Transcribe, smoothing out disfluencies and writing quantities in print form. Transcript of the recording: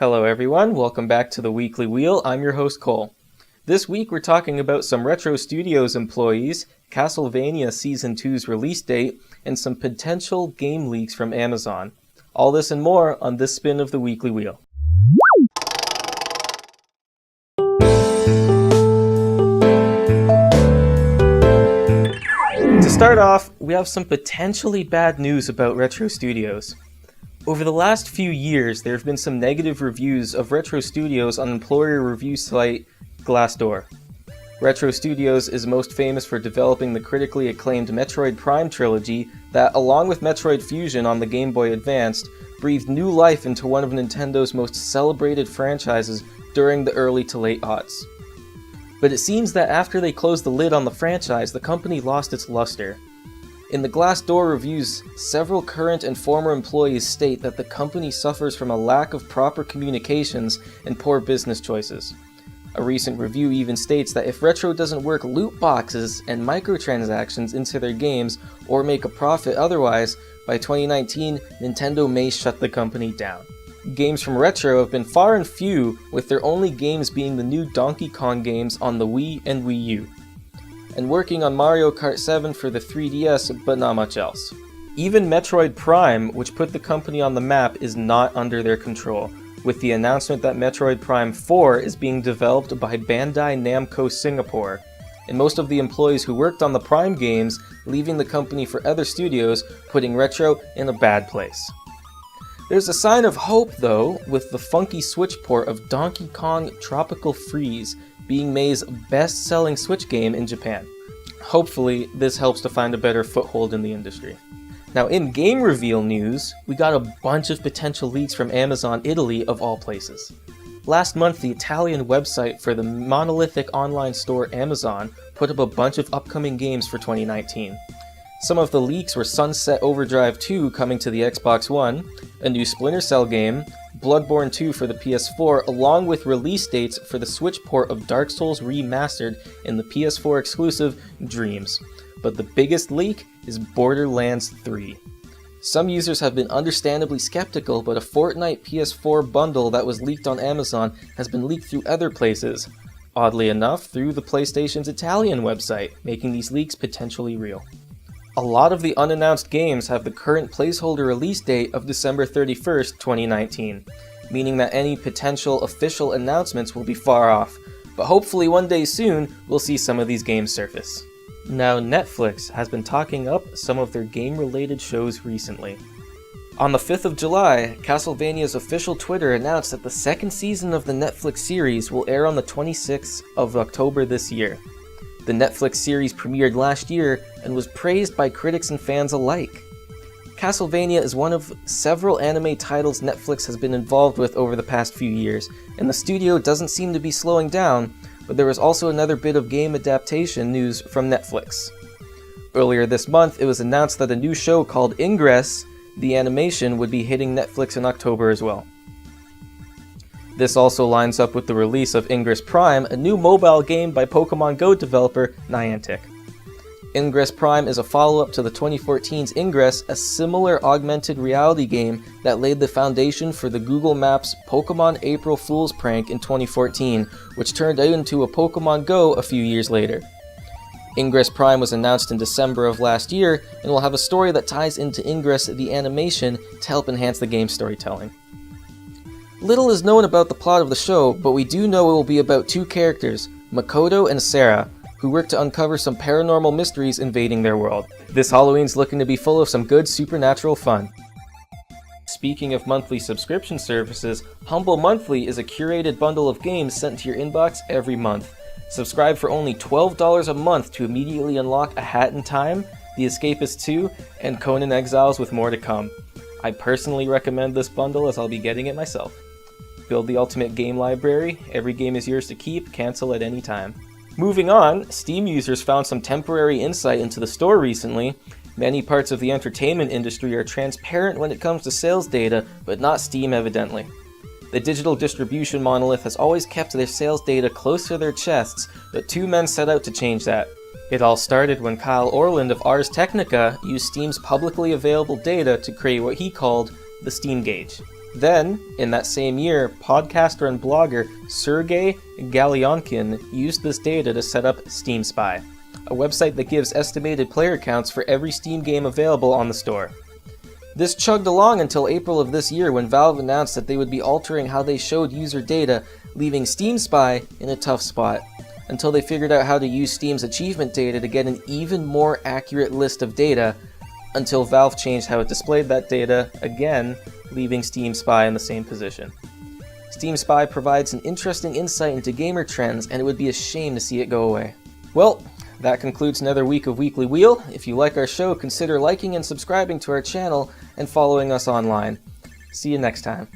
Hello everyone, welcome back to the Weekly Wheel. I'm your host Cole. This week we're talking about some Retro Studios employees, Castlevania Season 2's release date, and some potential game leaks from Amazon. All this and more on this spin of the Weekly Wheel. To start off, we have some potentially bad news about Retro Studios. Over the last few years, there have been some negative reviews of Retro Studios on employer review site Glassdoor. Retro Studios is most famous for developing the critically acclaimed Metroid Prime trilogy that, along with Metroid Fusion on the Game Boy Advance, breathed new life into one of Nintendo's most celebrated franchises during the early to late aughts. But it seems that after they closed the lid on the franchise, the company lost its luster. In the Glassdoor reviews, several current and former employees state that the company suffers from a lack of proper communications and poor business choices. A recent review even states that if Retro doesn't work loot boxes and microtransactions into their games or make a profit otherwise, by 2019, Nintendo may shut the company down. Games from Retro have been far and few, with their only games being the new Donkey Kong games on the Wii and Wii U, and working on Mario Kart 7 for the 3DS, but not much else. Even Metroid Prime, which put the company on the map, is not under their control, with the announcement that Metroid Prime 4 is being developed by Bandai Namco Singapore, and most of the employees who worked on the Prime games leaving the company for other studios, putting Retro in a bad place. There's a sign of hope, though, with the funky Switch port of Donkey Kong Tropical Freeze being May's best-selling Switch game in Japan. Hopefully, this helps to find a better foothold in the industry. Now, in game reveal news, we got a bunch of potential leaks from Amazon Italy of all places. Last month, the Italian website for the monolithic online store Amazon put up a bunch of upcoming games for 2019. Some of the leaks were Sunset Overdrive 2 coming to the Xbox One, a new Splinter Cell game, Bloodborne 2 for the PS4, along with release dates for the Switch port of Dark Souls Remastered and the PS4 exclusive Dreams. But the biggest leak is Borderlands 3. Some users have been understandably skeptical, but a Fortnite PS4 bundle that was leaked on Amazon has been leaked through other places. Oddly enough, through the PlayStation's Italian website, making these leaks potentially real. A lot of the unannounced games have the current placeholder release date of December 31st, 2019, meaning that any potential official announcements will be far off, but hopefully one day soon we'll see some of these games surface. Now, Netflix has been talking up some of their game-related shows recently. On the 5th of July, Castlevania's official Twitter announced that the second season of the Netflix series will air on the 26th of October this year. The Netflix series premiered last year and was praised by critics and fans alike. Castlevania is one of several anime titles Netflix has been involved with over the past few years, and the studio doesn't seem to be slowing down, but there was also another bit of game adaptation news from Netflix. Earlier this month, it was announced that a new show called Ingress, the animation, would be hitting Netflix in October as well. This also lines up with the release of Ingress Prime, a new mobile game by Pokemon Go developer Niantic. Ingress Prime is a follow-up to the 2014's Ingress, a similar augmented reality game that laid the foundation for the Google Maps Pokemon April Fool's prank in 2014, which turned out into a Pokemon Go a few years later. Ingress Prime was announced in December of last year and will have a story that ties into Ingress the animation to help enhance the game's storytelling. Little is known about the plot of the show, but we do know it will be about two characters, Makoto and Sarah, who work to uncover some paranormal mysteries invading their world. This Halloween's looking to be full of some good supernatural fun. Speaking of monthly subscription services, Humble Monthly is a curated bundle of games sent to your inbox every month. Subscribe for only $12 a month to immediately unlock A Hat in Time, The Escapists 2, and Conan Exiles with more to come. I personally recommend this bundle as I'll be getting it myself. Build the ultimate game library, every game is yours to keep, cancel at any time. Moving on, Steam users found some temporary insight into the store recently. Many parts of the entertainment industry are transparent when it comes to sales data, but not Steam evidently. The digital distribution monolith has always kept their sales data close to their chests, but two men set out to change that. It all started when Kyle Orland of Ars Technica used Steam's publicly available data to create what he called the Steam Gauge. Then, in that same year, podcaster and blogger Sergey Galyankin used this data to set up Steam Spy, a website that gives estimated player counts for every Steam game available on the store. This chugged along until April of this year when Valve announced that they would be altering how they showed user data, leaving Steam Spy in a tough spot, until they figured out how to use Steam's achievement data to get an even more accurate list of data, until Valve changed how it displayed that data, again, leaving Steam Spy in the same position. Steam Spy provides an interesting insight into gamer trends, and it would be a shame to see it go away. Well, that concludes another week of Weekly Wheel. If you like our show, consider liking and subscribing to our channel and following us online. See you next time.